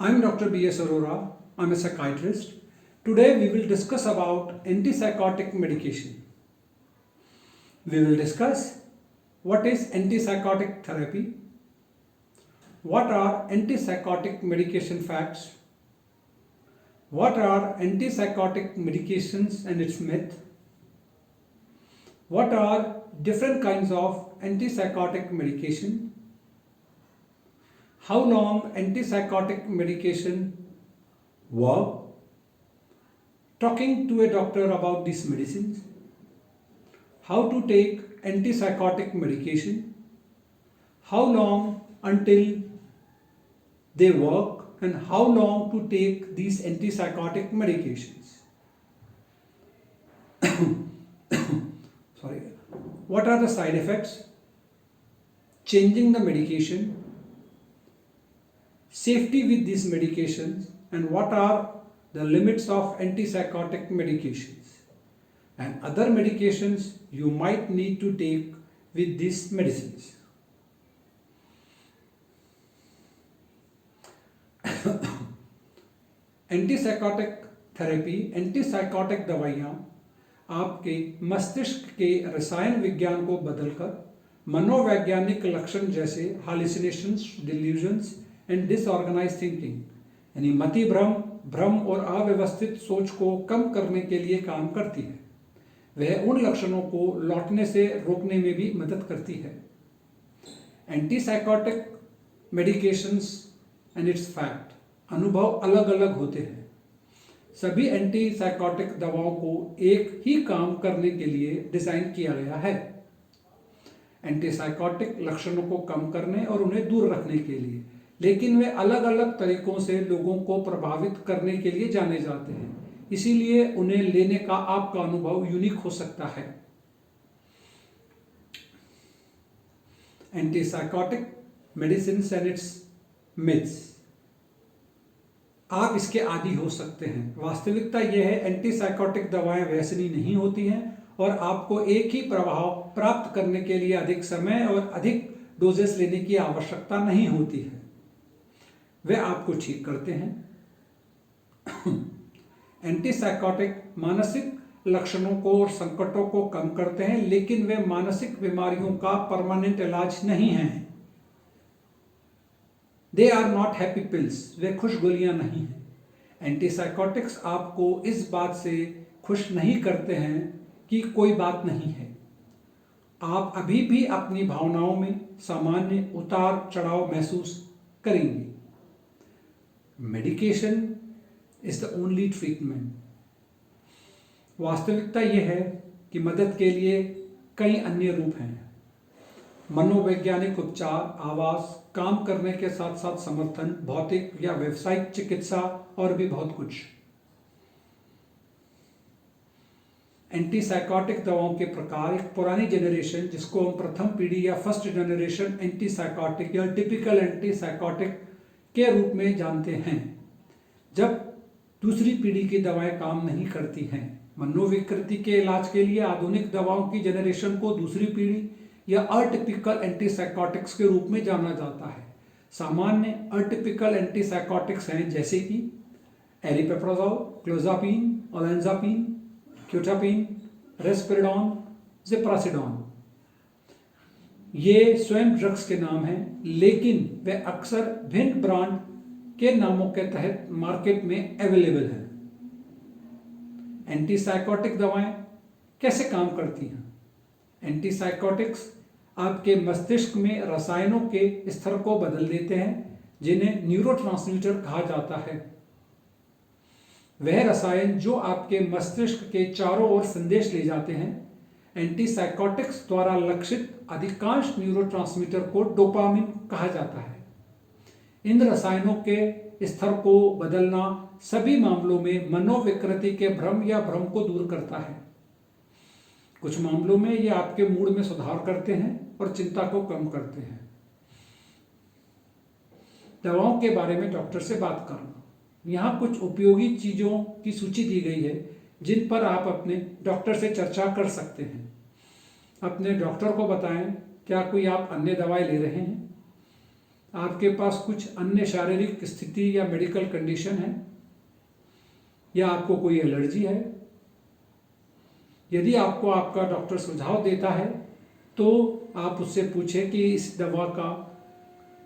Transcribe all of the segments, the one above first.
I'm Dr. B.S. Arora. I'm a psychiatrist. Today we will discuss about antipsychotic medication. We will discuss what is antipsychotic therapy, what are antipsychotic medication facts, what are antipsychotic medications and its myth, what are different kinds of antipsychotic medication, how long antipsychotic medication work, talking to a doctor about these medicines, how to take antipsychotic medication, how long until they work, and how long to take these antipsychotic medications. Sorry. What are the side effects? Changing the medication, safety with these medications, and what are the limits of antipsychotic medications and other medications you might need to take with these medicines. Antipsychotic therapy, antipsychotic दवाइयाँ आपके मस्तिष्क के रसायन विज्ञान को बदलकर मनोवैज्ञानिक लक्षण जैसे हालिसिनेशंस, डिल्यूजन्स एंड डिसऑर्गेनाइज्ड थिंकिंग यानी मति भ्रम, भ्रम और अव्यवस्थित सोच को कम करने के लिए काम करती है। वह उन लक्षणों को लौटने से रोकने में भी मदद करती है। Antipsychotic medications and it's fact, अनुभव अलग अलग होते हैं। सभी एंटीसाइकोटिक दवाओं को एक ही काम करने के लिए डिजाइन किया गया है, एंटीसाइकोटिक लक्षणों को कम करने और उन्हें दूर रखने के लिए, लेकिन वे अलग अलग तरीकों से लोगों को प्रभावित करने के लिए जाने जाते हैं। इसीलिए उन्हें लेने का आपका अनुभव यूनिक हो सकता है। Antipsychotic medicine and it's myths, आप इसके आदी हो सकते हैं। वास्तविकता यह है, एंटीसाइकोटिक दवाएं व्यसनी नहीं होती हैं और आपको एक ही प्रभाव प्राप्त करने के लिए अधिक समय और अधिक डोजेस लेने की आवश्यकता नहीं होती है। वे आपको ठीक करते हैं। एंटीसाइकोटिक मानसिक लक्षणों को और संकटों को कम करते हैं, लेकिन वे मानसिक बीमारियों का परमानेंट इलाज नहीं हैं। They are not happy pills, वे खुश गोलियां नहीं हैं। एंटीसाइकोटिक्स आपको इस बात से खुश नहीं करते हैं कि कोई बात नहीं है। आप अभी भी अपनी भावनाओं में सामान्य उतार चढ़ाव महसूस करेंगे। Medication is the only treatment. वास्तविकता यह है कि मदद के लिए कई अन्य रूप हैं। मनोवैज्ञानिक उपचार, आवास, काम करने के साथ साथ समर्थन, भौतिक या व्यावसायिक चिकित्सा और भी बहुत कुछ। एंटीसाइकोटिक दवाओं के प्रकार, एक पुरानी जनरेशन जिसको हम प्रथम पीढ़ी या फर्स्ट जनरेशन एंटीसाइकोटिक या टिपिकल एंटीसाइकोटिक के रूप में जानते हैं। जब दूसरी पीढ़ी की दवाएं काम नहीं करती हैं, मनोविकृति के इलाज के लिए आधुनिक दवाओं की जनरेशन को दूसरी पीढ़ी या अटिपिकल एंटीसाइकोटिक्स के रूप में जाना जाता है। सामान्य अटिपिकल एंटीसाइकोटिक्स हैं जैसे कि एरिपेप्राजोल, क्लोजापिन, ओलेंजापिन, क्यूटापिन, रेस्पेरिडोन, ज़िप्रासिडोन। ये स्वयं ड्रग्स के नाम हैं, लेकिन वे अक्सर भिन्न ब्रांड के नामों के तहत मार्केट में अवेलेबल हैं। एंटीसाइकोटिक दवाएं कैसे काम करती हैं? एंटीसाइकोटिक्स आपके मस्तिष्क में रसायनों के स्तर को बदल देते हैं, जिन्हें न्यूरोट्रांसमीटर कहा जाता है। वह रसायन जो आपके मस्तिष्क के चारों ओर संदेश ले जाते हैं। एंटीसाइकोटिक्स द्वारा लक्षित अधिकांश न्यूरोट्रांसमीटर को डोपामिन कहा जाता है। इन रसायनों के स्तर को बदलना सभी मामलों में मनोविकृति के भ्रम या भ्रम को दूर करता है। कुछ मामलों में ये आपके मूड में सुधार करते हैं और चिंता को कम करते हैं। दवाओं के बारे में डॉक्टर से बात करना। यहाँ कुछ उपयोगी चीज़ों की सूची दी गई है जिन पर आप अपने डॉक्टर से चर्चा कर सकते हैं। अपने डॉक्टर को बताएं क्या कोई आप अन्य दवाएं ले रहे हैं। आपके पास कुछ अन्य शारीरिक स्थिति या मेडिकल कंडीशन है, या आपको कोई एलर्जी है। यदि आपको आपका डॉक्टर सुझाव देता है तो आप उससे पूछें कि इस दवा का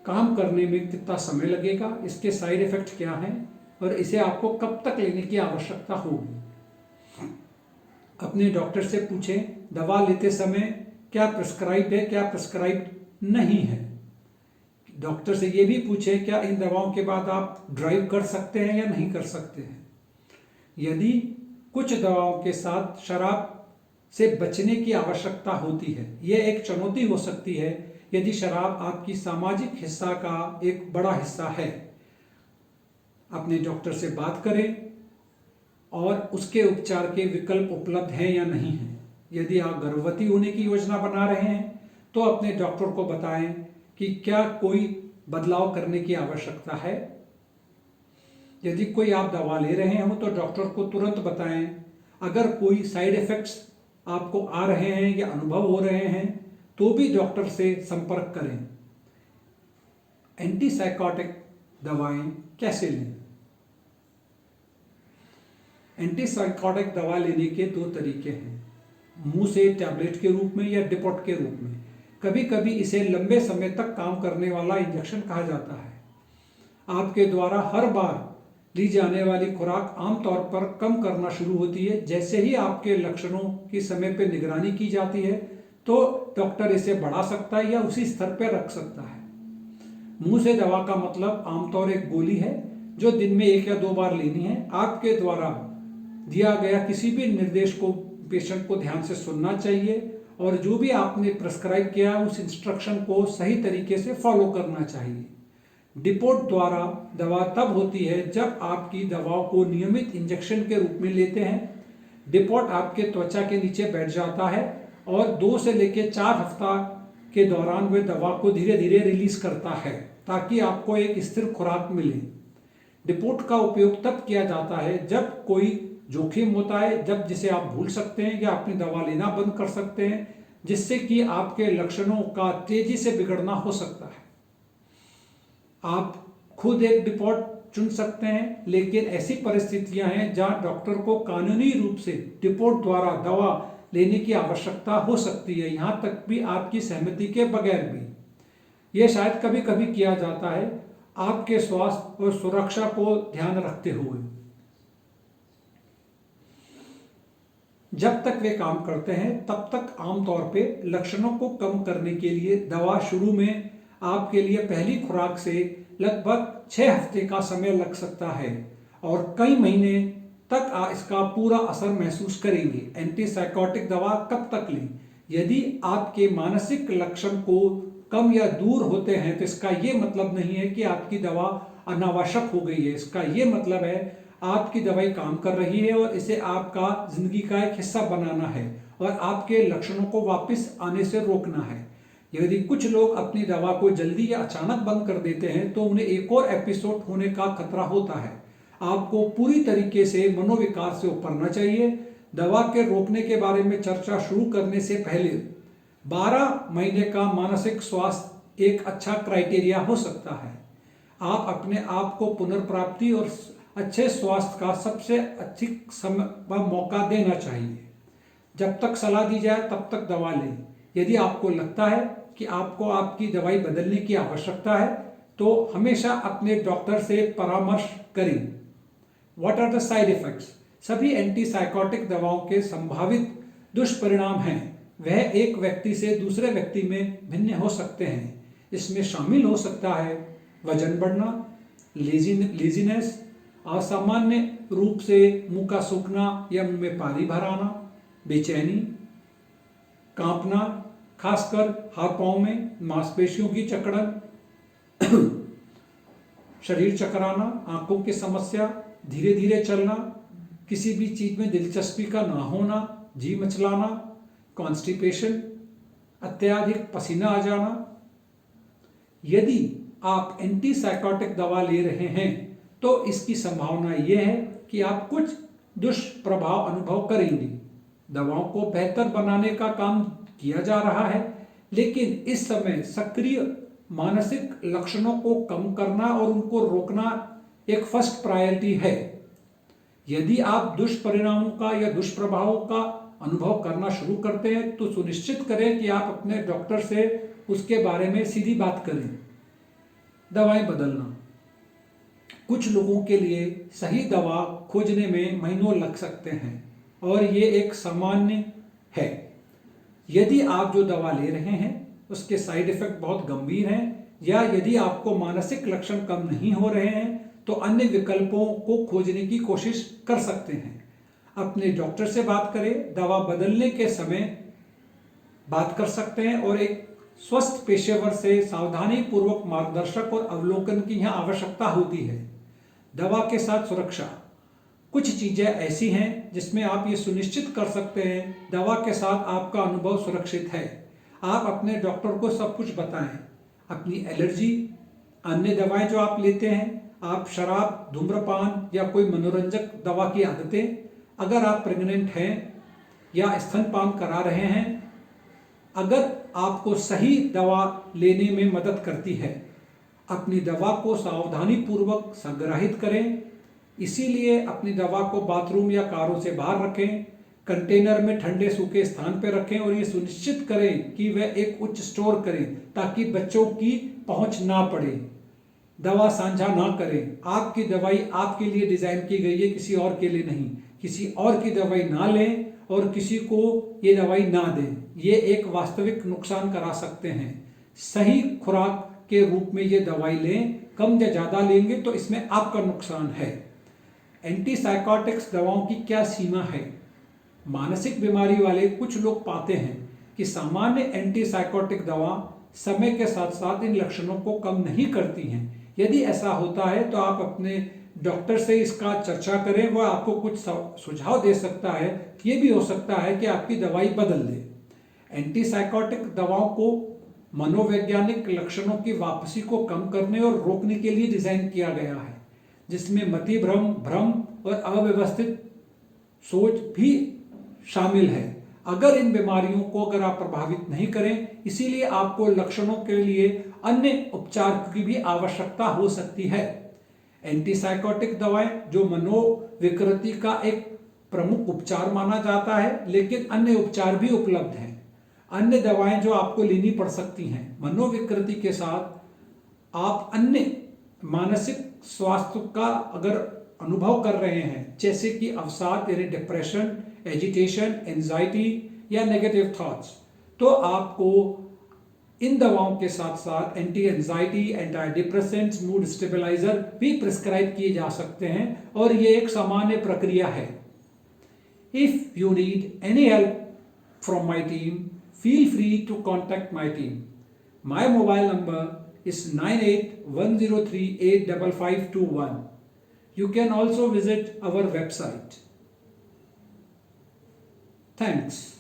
काम करने में कितना समय लगेगा, इसके साइड इफेक्ट क्या हैं और इसे आपको कब तक लेने की आवश्यकता होगी। अपने डॉक्टर से पूछें दवा लेते समय क्या प्रिस्क्राइब है, क्या प्रिस्क्राइब नहीं है। डॉक्टर से ये भी पूछें क्या इन दवाओं के बाद आप ड्राइव कर सकते हैं या नहीं कर सकते हैं। यदि कुछ दवाओं के साथ शराब से बचने की आवश्यकता होती है, यह एक चुनौती हो सकती है यदि शराब आपकी सामाजिक हिस्सा का एक बड़ा हिस्सा है। अपने डॉक्टर से बात करें और उसके उपचार के विकल्प उपलब्ध हैं या नहीं हैं। यदि आप गर्भवती होने की योजना बना रहे हैं तो अपने डॉक्टर को बताएं कि क्या कोई बदलाव करने की आवश्यकता है। यदि कोई आप दवा ले रहे हो तो डॉक्टर को तुरंत बताएं। अगर कोई साइड इफेक्ट्स आपको आ रहे हैं या अनुभव हो रहे हैं तो भी डॉक्टर से संपर्क करें। एंटीसाइकोटिक दवाएं कैसे लें। एंटीसाइकोटिक दवा लेने के दो तरीके हैं, मुंह से टैबलेट के रूप में या डिपॉट के रूप में। कभी कभी इसे लंबे समय तक काम करने वाला इंजेक्शन कहा जाता है। आपके द्वारा हर बार ली जाने वाली खुराक आमतौर पर कम करना शुरू होती है। जैसे ही आपके लक्षणों की समय पर निगरानी की जाती है तो डॉक्टर इसे बढ़ा सकता है या उसी स्तर पर रख सकता है। मुंह से दवा का मतलब आमतौर एक गोली है जो दिन में 1 या 2 बार लेनी है। आपके द्वारा दिया गया किसी भी निर्देश को पेशेंट को ध्यान से सुनना चाहिए और जो भी आपने प्रिस्क्राइब किया उस इंस्ट्रक्शन को सही तरीके से फॉलो करना चाहिए। डिपोट द्वारा दवा तब होती है जब आपकी दवाओं को नियमित इंजेक्शन के रूप में लेते हैं। डिपोट आपके त्वचा के नीचे बैठ जाता है और 2 से लेकर 4 हफ्ता के दौरान वे दवा को धीरे धीरे रिलीज करता है ताकि आपको एक स्थिर खुराक मिले। डिपोट का उपयोग तब किया जाता है जब कोई जोखिम होता है, जब जिसे आप भूल सकते हैं या अपनी दवा लेना बंद कर सकते हैं, जिससे कि आपके लक्षणों का तेजी से बिगड़ना हो सकता है। आप खुद एक डिपोट चुन सकते हैं, लेकिन ऐसी परिस्थितियां हैं जहां डॉक्टर को कानूनी रूप से डिपोट द्वारा दवा लेने की आवश्यकता हो सकती है, यहां तक भी आपकी सहमति के बगैर भी। यह शायद कभी कभी किया जाता है आपके स्वास्थ्य और सुरक्षा को ध्यान रखते हुए। जब तक वे काम करते हैं तब तक आमतौर पे लक्षणों को कम करने के लिए दवा शुरू में आपके लिए पहली खुराक से लगभग 6 हफ्ते का समय लग सकता है और कई महीने तक इसका पूरा असर महसूस करेंगे। एंटीसाइकोटिक दवा कब तक लें। यदि आपके मानसिक लक्षण को कम या दूर होते हैं तो इसका ये मतलब नहीं है कि आपकी दवा अनावश्यक हो गई है। इसका ये मतलब है आपकी दवाई काम कर रही है और इसे आपका जिंदगी का एक हिस्सा बनाना है और आपके लक्षणों को वापस आने से रोकना है। यदि कुछ लोग अपनी दवा को जल्दी या अचानक बंद कर देते हैं तो उन्हें एक और एपिसोड होने का खतरा होता है। आपको पूरी तरीके से मनोविकार से उबरना चाहिए। दवा के रोकने के बारे में चर्चा शुरू करने से पहले 12 महीने का मानसिक स्वास्थ्य एक अच्छा क्राइटेरिया हो सकता है। आप अपने आप को पुनर्प्राप्ति और अच्छे स्वास्थ्य का सबसे अच्छी समय मौका देना चाहिए। जब तक सलाह दी जाए तब तक दवा लें। यदि आपको लगता है कि आपको आपकी दवाई बदलने की आवश्यकता है तो हमेशा अपने डॉक्टर से परामर्श करें। What are the side effects. सभी एंटीसाइकोटिक दवाओं के संभावित दुष्परिणाम हैं। वह एक व्यक्ति से दूसरे व्यक्ति में भिन्न हो सकते हैं। इसमें शामिल हो सकता है वजन बढ़ना, लेजीनेस, असामान्य रूप से मुंह का सूखना या मुंह में पानी भर आना, बेचैनी, कांपना, खासकर हाथ पांव में, मांसपेशियों की जकड़न, शरीर चकराना, आंखों की समस्या, धीरे धीरे चलना, किसी भी चीज में दिलचस्पी का ना होना, जी मचलाना, कॉन्स्टिपेशन, अत्यधिक पसीना आ जाना। यदि आप एंटीसाइकोटिक दवा ले रहे हैं तो इसकी संभावना यह है कि आप कुछ दुष्प्रभाव अनुभव करेंगे। दवाओं को बेहतर बनाने का काम किया जा रहा है, लेकिन इस समय सक्रिय मानसिक लक्षणों को कम करना और उनको रोकना एक फर्स्ट प्रायोरिटी है। यदि आप दुष्परिणामों का या दुष्प्रभावों का अनुभव करना शुरू करते हैं तो सुनिश्चित करें कि आप अपने डॉक्टर से उसके बारे में सीधी बात करें। दवाएं बदलना। कुछ लोगों के लिए सही दवा खोजने में महीनों लग सकते हैं और ये एक सामान्य है। यदि आप जो दवा ले रहे हैं उसके साइड इफेक्ट बहुत गंभीर हैं या यदि आपको मानसिक लक्षण कम नहीं हो रहे हैं तो अन्य विकल्पों को खोजने की कोशिश कर सकते हैं। अपने डॉक्टर से बात करें। दवा बदलने के समय बात कर सकते हैं और एक स्वस्थ पेशेवर से सावधानी पूर्वक मार्गदर्शक और अवलोकन की यहाँ आवश्यकता होती है। दवा के साथ सुरक्षा। कुछ चीजें ऐसी हैं जिसमें आप ये सुनिश्चित कर सकते हैं दवा के साथ आपका अनुभव सुरक्षित है। आप अपने डॉक्टर को सब कुछ बताएं, अपनी एलर्जी, अन्य दवाएं जो आप लेते हैं, आप शराब, धूम्रपान या कोई मनोरंजक दवा की आदतें, अगर आप प्रेग्नेंट हैं या स्तनपान करा रहे हैं, अगर आपको सही दवा लेने में मदद करती है। अपनी दवा को सावधानी पूर्वक संग्रहित करें, इसीलिए अपनी दवा को बाथरूम या कारों से बाहर रखें, कंटेनर में ठंडे सूखे स्थान पर रखें और ये सुनिश्चित करें कि वह एक उच्च स्टोर करें ताकि बच्चों की पहुंच ना पड़े। दवा साझा ना करें। आपकी दवाई आपके लिए डिजाइन की गई है, किसी और के लिए नहीं। किसी और की दवाई ना लें और किसी को ये दवाई ना दें, ये एक वास्तविक नुकसान करा सकते हैं। सही खुराक के रूप में ये दवाई लें, कम या ज़्यादा लेंगे तो इसमें आपका नुकसान है। एंटीसाइकोटिक्स दवाओं की क्या सीमा है? मानसिक बीमारी वाले कुछ लोग पाते हैं कि सामान्य एंटीसाइकोटिक दवा समय के साथ साथ इन लक्षणों को कम नहीं करती हैं। यदि ऐसा होता है तो आप अपने डॉक्टर से इसका चर्चा करें, वह आपको कुछ सुझाव दे सकता है। ये भी हो सकता है कि आपकी दवाई बदल दे। एंटीसाइकोटिक दवाओं को मनोवैज्ञानिक लक्षणों की वापसी को कम करने और रोकने के लिए डिजाइन किया गया है, जिसमें मतिभ्रम, भ्रम और अव्यवस्थित सोच भी शामिल है। अगर इन बीमारियों को अगर आप प्रभावित नहीं करें, इसीलिए आपको लक्षणों के लिए अन्य उपचार की भी आवश्यकता हो सकती है। एंटीसाइकोटिक दवाएं जो मनोविकृति का एक प्रमुख उपचार माना जाता है, लेकिन अन्य उपचार भी उपलब्ध हैं। अन्य दवाएं जो आपको लेनी पड़ सकती हैं। मनोविकृति के साथ आप अन्य मानसिक स्वास्थ्य का अगर अनुभव कर रहे हैं, जैसे कि अवसाद यानी डिप्रेशन, एजिटेशन, एंजाइटी या नेगेटिव थॉट्स, तो आपको इन दवाओं के साथ साथ anti anxiety, antidepressants, mood stabiliser भी प्रिस्क्राइब किए जा सकते हैं और ये एक सामान्य प्रक्रिया है। If you need any help from my team, feel free to contact my team. My mobile number is 9810385521. You can also visit our website. Thanks.